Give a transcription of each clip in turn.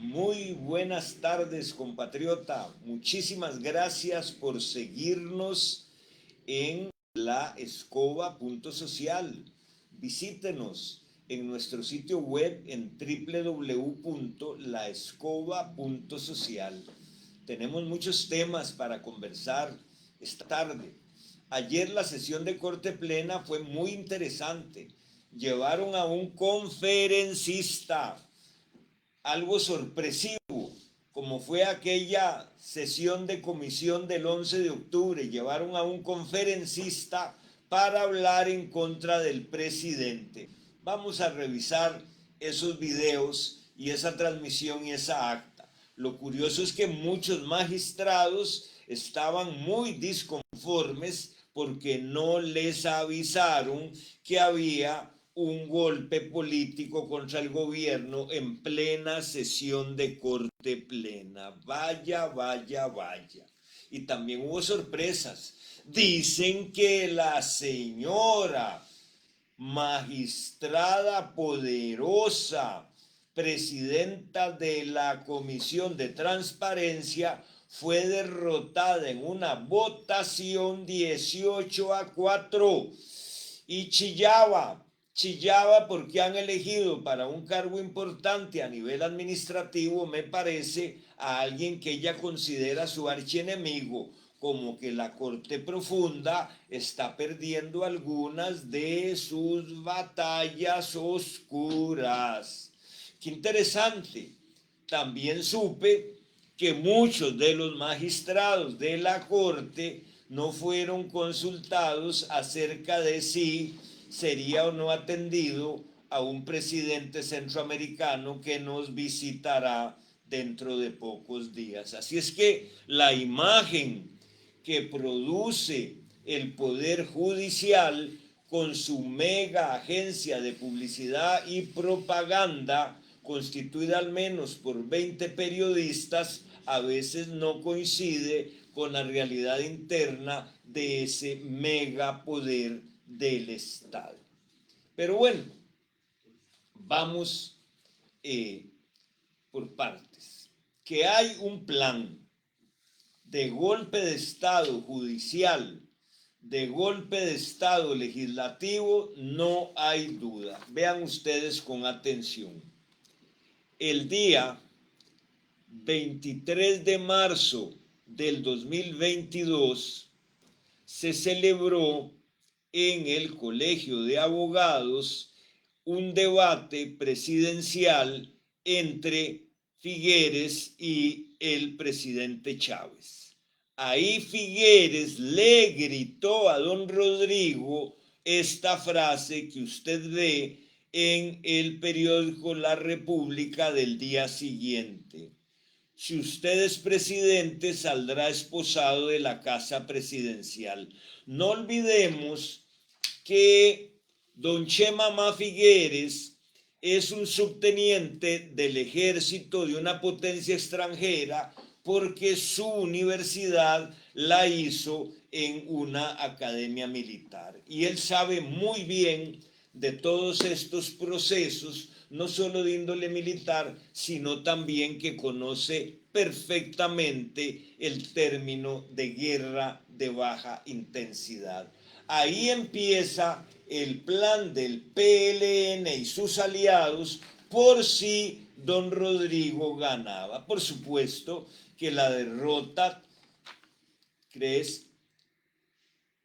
Muy buenas tardes, compatriota. Muchísimas gracias por seguirnos en la escoba.social. Visítenos en nuestro sitio web en www.laescoba.social. Tenemos muchos temas para conversar esta tarde. Ayer la sesión de Corte Plena fue muy interesante. Llevaron a un conferencista, algo sorpresivo, como fue aquella sesión de comisión del 11 de octubre. Llevaron a un conferencista para hablar en contra del presidente. Vamos a revisar esos videos y esa transmisión y esa acta. Lo curioso es que muchos magistrados estaban muy disconformes porque no les avisaron que había un golpe político contra el gobierno en plena sesión de Corte Plena. Vaya, vaya, vaya. Y también hubo sorpresas. Dicen que la señora magistrada poderosa, presidenta de la Comisión de Transparencia, fue derrotada en una votación 18-4 y chillaba porque han elegido para un cargo importante a nivel administrativo, me parece, a alguien que ella considera su archienemigo, como que la Corte Profunda está perdiendo algunas de sus batallas oscuras. Qué interesante. También supe que muchos de los magistrados de la Corte no fueron consultados acerca de si sería o no atendido a un presidente centroamericano que nos visitará dentro de pocos días. Así es que la imagen que produce el Poder Judicial con su mega agencia de publicidad y propaganda, constituida al menos por 20 periodistas, a veces no coincide con la realidad interna de ese megapoder del Estado. Pero bueno, vamos por partes. Que hay un plan de golpe de Estado judicial, de golpe de Estado legislativo, no hay duda. Vean ustedes con atención. El día 23 de marzo del 2022 se celebró en el Colegio de Abogados un debate presidencial entre Figueres y el presidente Chávez. Ahí Figueres le gritó a don Rodrigo esta frase que usted ve en el periódico La República del día siguiente: si usted es presidente, saldrá esposado de la casa presidencial. No olvidemos que don Chema Figueres es un subteniente del ejército de una potencia extranjera porque su universidad la hizo en una academia militar. Y él sabe muy bien de todos estos procesos, no solo de índole militar, sino también que conoce perfectamente el término de guerra de baja intensidad. Ahí empieza el plan del PLN y sus aliados por si don Rodrigo ganaba. Por supuesto que la derrota, ¿crees?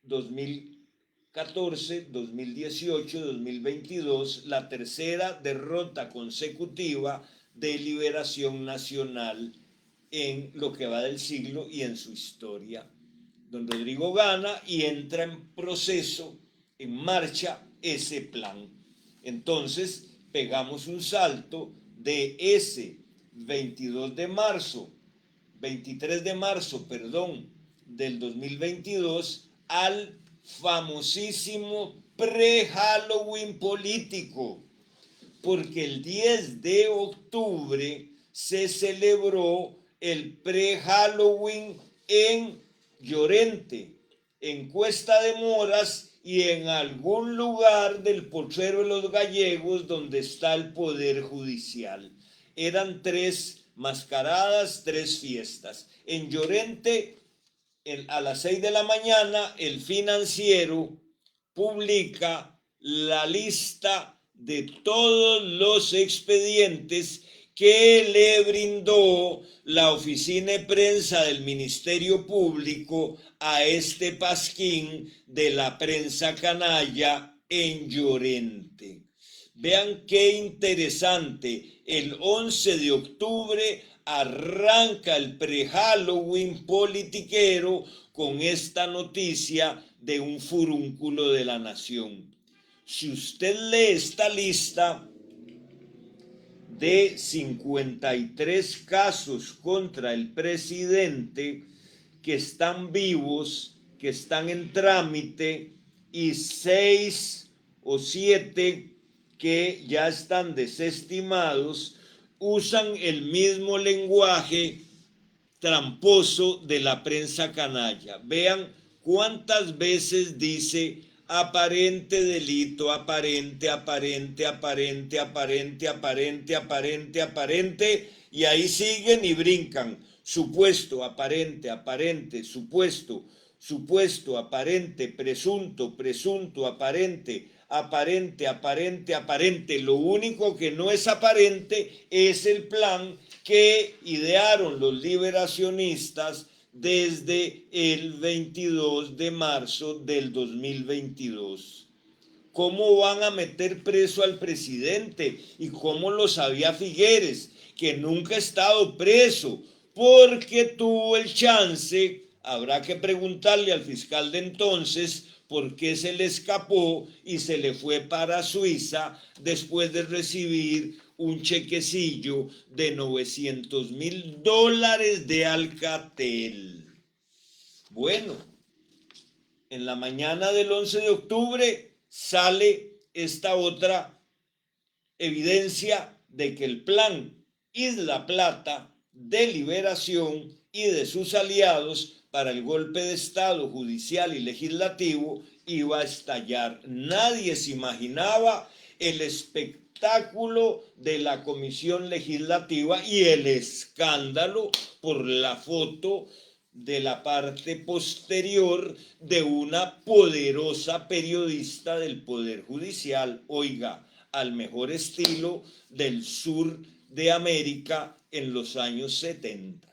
2014, 2018, 2022, la tercera derrota consecutiva de Liberación Nacional en lo que va del siglo y en su historia. Don Rodrigo gana y entra en proceso, en marcha, ese plan. Entonces, pegamos un salto de ese 23 de marzo, del 2022 al famosísimo pre-Halloween político, porque el 10 de octubre se celebró el pre-Halloween en Llorente, en Cuesta de Moras y en algún lugar del Potrero de los Gallegos donde está el Poder Judicial. Eran tres mascaradas, 3 fiestas. En Llorente, a las 6 de la mañana, el Financiero publica la lista de todos los expedientes que le brindó la oficina de prensa del Ministerio Público a este pasquín de la prensa canalla en Llorente. Vean qué interesante, el 11 de octubre arranca el pre-Halloween politiquero con esta noticia de un furúnculo de la nación. Si usted lee esta lista de 53 casos contra el presidente que están vivos, que están en trámite, y 6 o 7 que ya están desestimados, usan el mismo lenguaje tramposo de la prensa canalla. Vean cuántas veces dice aparente delito, aparente, aparente, aparente, aparente, aparente, aparente, aparente, y ahí siguen y brincan. Supuesto, aparente, aparente, supuesto, supuesto, aparente, presunto, presunto, aparente, aparente, aparente, aparente. Lo único que no es aparente es el plan que idearon los liberacionistas desde el 22 de marzo del 2022. ¿Cómo van a meter preso al presidente? ¿Y cómo lo sabía Figueres, que nunca ha estado preso? Porque tuvo el chance, habrá que preguntarle al fiscal de entonces por qué se le escapó y se le fue para Suiza después de recibir un chequecillo de $900,000 de Alcatel. Bueno, en la mañana del 11 de octubre sale esta otra evidencia de que el plan Isla Plata de liberación y de sus aliados para el golpe de Estado judicial y legislativo iba a estallar. Nadie se imaginaba el espectáculo de la comisión legislativa y el escándalo por la foto de la parte posterior de una poderosa periodista del Poder Judicial, oiga, al mejor estilo del sur de América en los años 70.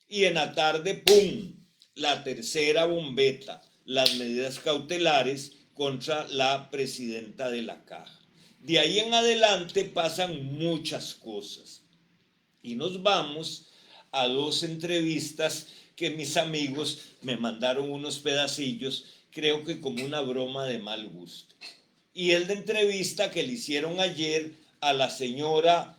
Y en la tarde, ¡pum!, la tercera bombeta, las medidas cautelares contra la presidenta de la Caja. De ahí en adelante pasan muchas cosas. Y nos vamos a 2 entrevistas que mis amigos me mandaron unos pedacillos, creo que como una broma de mal gusto. Y el de entrevista que le hicieron ayer a la señora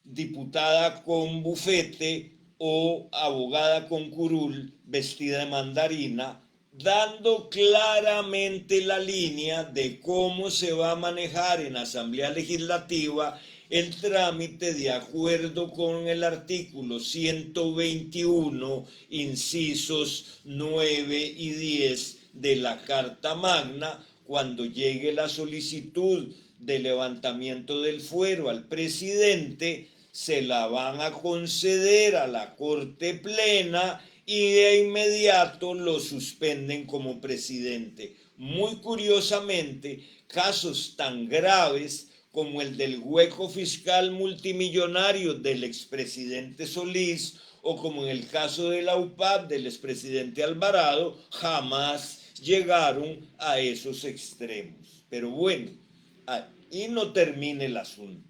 diputada con bufete o abogada con curul vestida de mandarina, dando claramente la línea de cómo se va a manejar en la Asamblea Legislativa el trámite de acuerdo con el artículo 121, incisos 9 y 10 de la Carta Magna, cuando llegue la solicitud de levantamiento del fuero al presidente, se la van a conceder a la Corte Plena y de inmediato lo suspenden como presidente. Muy curiosamente, casos tan graves como el del hueco fiscal multimillonario del expresidente Solís o como en el caso de la UPAP del expresidente Alvarado, jamás llegaron a esos extremos. Pero bueno, ahí no termina el asunto.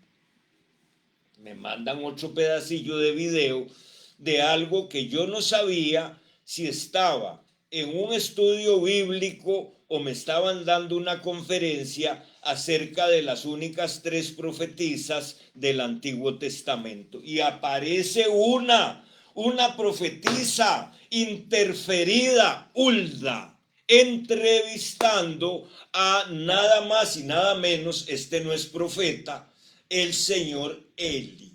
Me mandan otro pedacillo de video de algo que yo no sabía si estaba en un estudio bíblico o me estaban dando una conferencia acerca de las únicas 3 profetisas del Antiguo Testamento. Y aparece una profetisa interferida, Hulda, entrevistando a nada más y nada menos, este no es profeta, el señor Eli.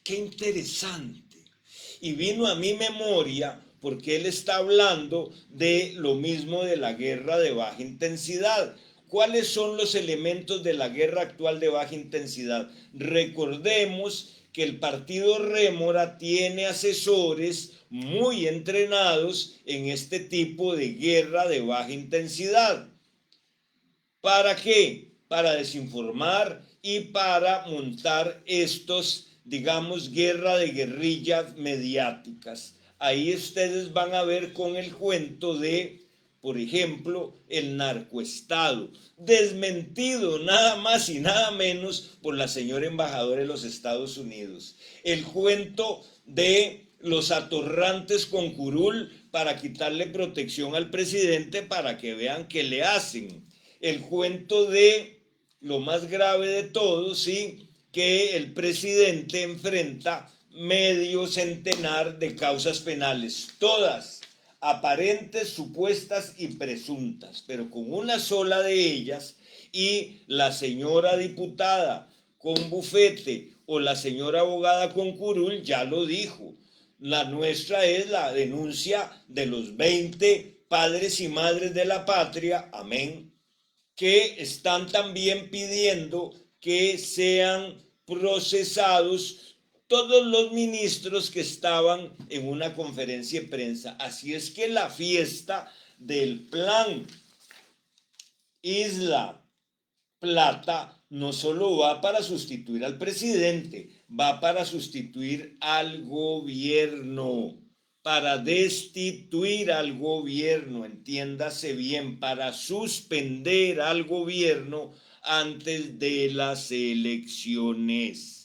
Qué interesante. Y vino a mi memoria porque él está hablando de lo mismo de la guerra de baja intensidad. ¿cuáles son los elementos de la guerra actual de baja intensidad? Recordemos que el partido Rémora tiene asesores muy entrenados en este tipo de guerra de baja intensidad. ¿Para qué? Para desinformar y para montar estos, digamos, guerra de guerrillas mediáticas. Ahí ustedes van a ver con el cuento de, por ejemplo, el narcoestado, desmentido nada más y nada menos por la señora embajadora de los Estados Unidos. El cuento de los atorrantes con curul para quitarle protección al presidente para que vean qué le hacen. El cuento de lo más grave de todo, sí, que el presidente enfrenta medio centenar de causas penales, todas aparentes, supuestas y presuntas, pero con una sola de ellas, y la señora diputada con bufete o la señora abogada con curul ya lo dijo. La nuestra es la denuncia de los 20 padres y madres de la patria, amén, que están también pidiendo que sean procesados todos los ministros que estaban en una conferencia de prensa. Así es que la fiesta del plan Isla Plata no solo va para sustituir al presidente, va para sustituir al gobierno, para destituir al gobierno, entiéndase bien, para suspender al gobierno antes de las elecciones.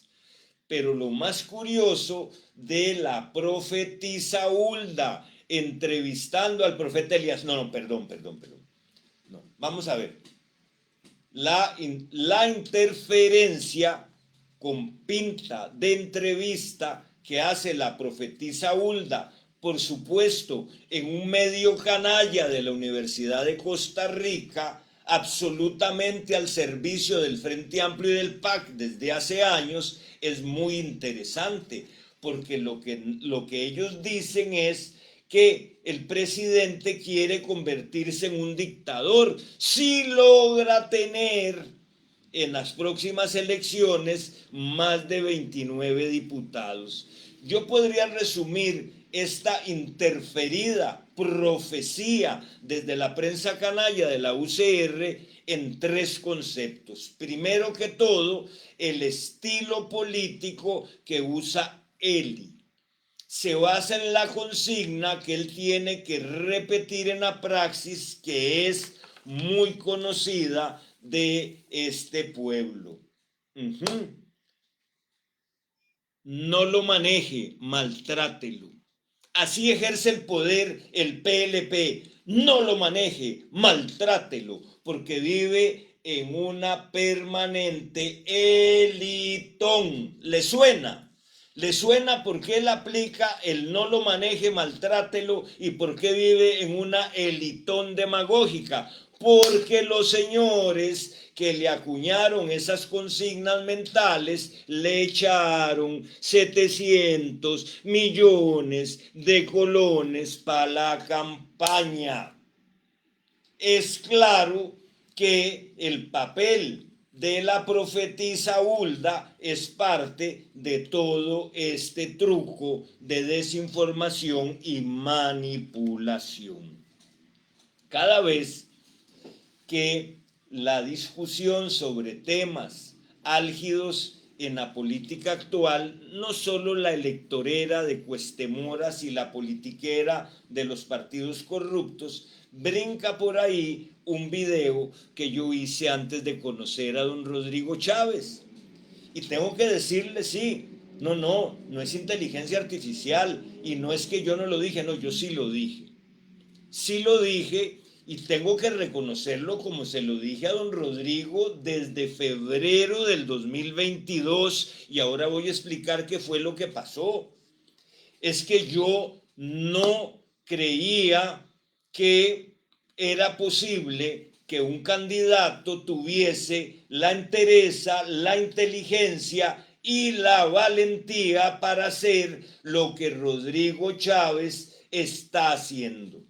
Pero lo más curioso de la profetisa Hulda entrevistando al profeta Elías, perdón. No, vamos a ver. La interferencia con pinta de entrevista que hace la profetisa Hulda, por supuesto, en un medio canalla de la Universidad de Costa Rica, absolutamente al servicio del Frente Amplio y del PAC desde hace años, es muy interesante, porque lo que ellos dicen es que el presidente quiere convertirse en un dictador si logra tener en las próximas elecciones más de 29 diputados. Yo podría resumir esta interferida profecía desde la prensa canalla de la UCR en 3 conceptos. Primero que todo, el estilo político que usa Eli se basa en la consigna que él tiene que repetir en la praxis, que es muy conocida de este pueblo. No lo maneje, maltrátelo. Así ejerce el poder el PLP. No lo maneje, maltrátelo, porque vive en una permanente elitón. ¿Le suena? ¿Le suena por qué él aplica el no lo maneje, maltrátelo y por qué vive en una elitón demagógica? Porque los señores que le acuñaron esas consignas mentales le echaron 700 millones de colones para la campaña. Es claro que el papel de la profetisa Hulda es parte de todo este truco de desinformación y manipulación. Cada vez que la discusión sobre temas álgidos en la política actual, no solo la electorera de cuestemoras y la politiquera de los partidos corruptos, brinca por ahí un video que yo hice antes de conocer a don Rodrigo Chávez. Y tengo que decirle, sí, no es inteligencia artificial y no es que yo no lo dije, no, yo sí lo dije. Sí lo dije y tengo que reconocerlo como se lo dije a don Rodrigo desde febrero del 2022 y ahora voy a explicar qué fue lo que pasó. Es que yo no creía que era posible que un candidato tuviese la entereza, la inteligencia y la valentía para hacer lo que Rodrigo Chávez está haciendo.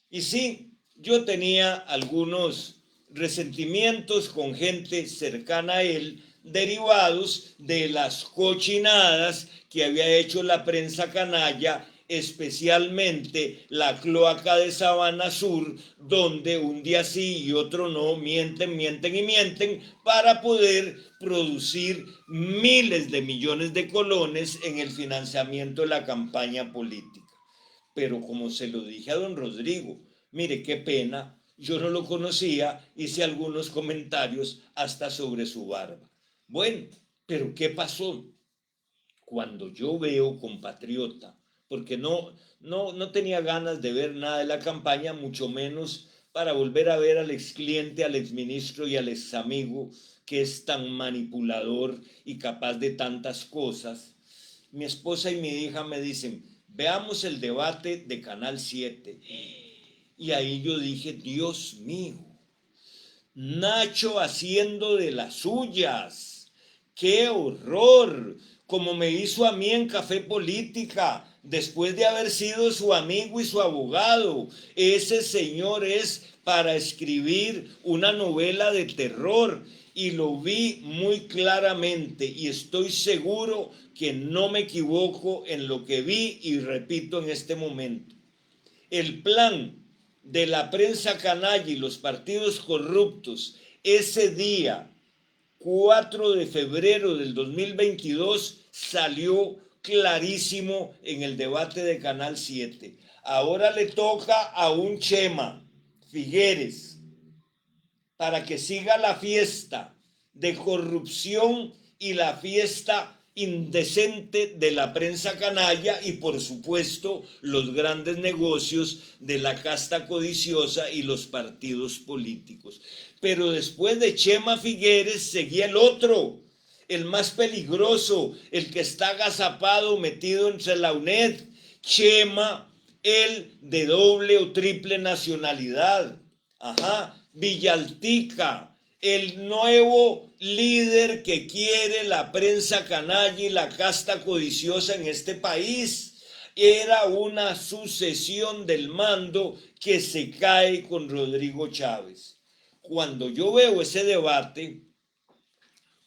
Y sí, yo tenía algunos resentimientos con gente cercana a él, derivados de las cochinadas que había hecho la prensa canalla, especialmente la cloaca de Sabana Sur, donde un día sí y otro no, mienten, mienten y mienten para poder producir miles de millones de colones en el financiamiento de la campaña política. Pero como se lo dije a don Rodrigo, mire qué pena, yo no lo conocía, hice algunos comentarios hasta sobre su barba. Bueno, pero ¿qué pasó? Cuando yo veo compatriota, porque no tenía ganas de ver nada de la campaña, mucho menos para volver a ver al ex cliente, al ex ministro y al ex amigo que es tan manipulador y capaz de tantas cosas. Mi esposa y mi hija me dicen, veamos el debate de Canal 7. Y ahí yo dije, Dios mío, Nacho haciendo de las suyas. ¡Qué horror! Como me hizo a mí en Café Política, después de haber sido su amigo y su abogado. Ese señor es para escribir una novela de terror y lo vi muy claramente y estoy seguro que no me equivoco en lo que vi y repito en este momento. El plan de la prensa canalla y los partidos corruptos ese día 4 de febrero del 2022 salió clarísimo en el debate de Canal 7. Ahora le toca a un Chema Figueres para que siga la fiesta de corrupción y la fiesta indecente de la prensa canalla y por supuesto los grandes negocios de la casta codiciosa y los partidos políticos. Pero después de Chema Figueres seguía el otro, el más peligroso, el que está agazapado, metido entre la UNED, Chema, el de doble o triple nacionalidad. Ajá, Villaltica, el nuevo líder que quiere la prensa canalla y la casta codiciosa en este país. Era una sucesión del mando que se cae con Rodrigo Chávez. Cuando yo veo ese debate,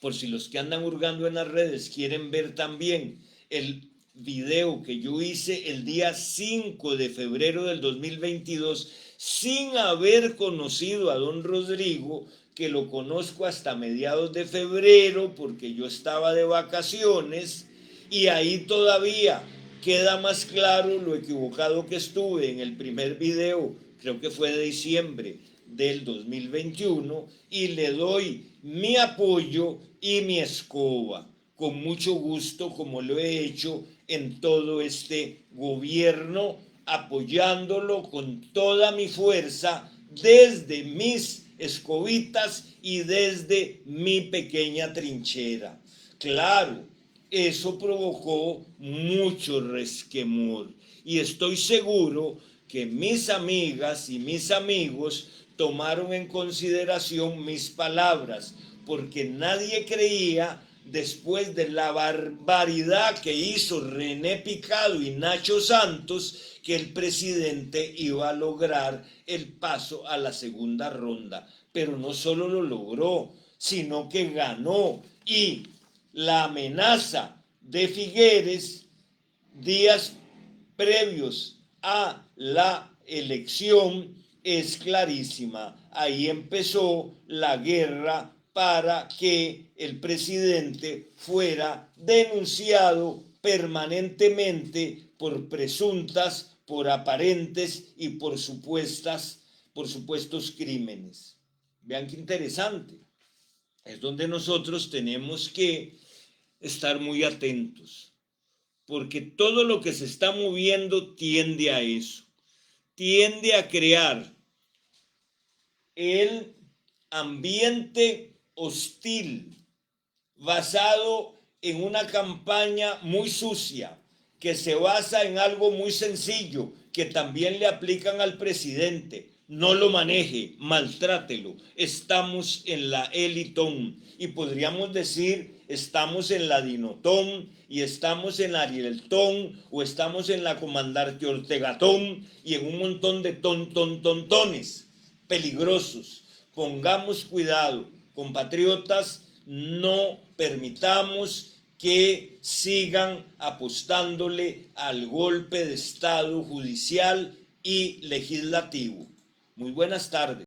por si los que andan hurgando en las redes quieren ver también el video que yo hice el día 5 de febrero del 2022, sin haber conocido a don Rodrigo, que lo conozco hasta mediados de febrero porque yo estaba de vacaciones, y ahí todavía queda más claro lo equivocado que estuve en el primer video, creo que fue de diciembre del 2021, y le doy mi apoyo y mi escoba, con mucho gusto, como lo he hecho en todo este gobierno, apoyándolo con toda mi fuerza desde mis escobitas y desde mi pequeña trinchera. Claro, eso provocó mucho resquemor y estoy seguro que mis amigas y mis amigos tomaron en consideración mis palabras, porque nadie creía, después de la barbaridad que hizo René Picado y Nacho Santos, que el presidente iba a lograr el paso a la segunda ronda. Pero no solo lo logró, sino que ganó. Y la amenaza de Figueres días previos a la elección es clarísima. Ahí empezó la guerra para que el presidente fuera denunciado permanentemente por presuntas, por aparentes y por supuestos crímenes. Vean qué interesante. Es donde nosotros tenemos que estar muy atentos, porque todo lo que se está moviendo tiende a eso, tiende a crear el ambiente hostil basado en una campaña muy sucia que se basa en algo muy sencillo que también le aplican al presidente: no lo maneje, maltrátelo. Estamos en la Elitón y podríamos decir estamos en la Dinotón y estamos en la Arieltón o estamos en la Comandante Ortegatón y en un montón de tontones peligrosos, Pongamos cuidado, compatriotas, no permitamos que sigan apostándole al golpe de Estado judicial y legislativo. Muy buenas tardes.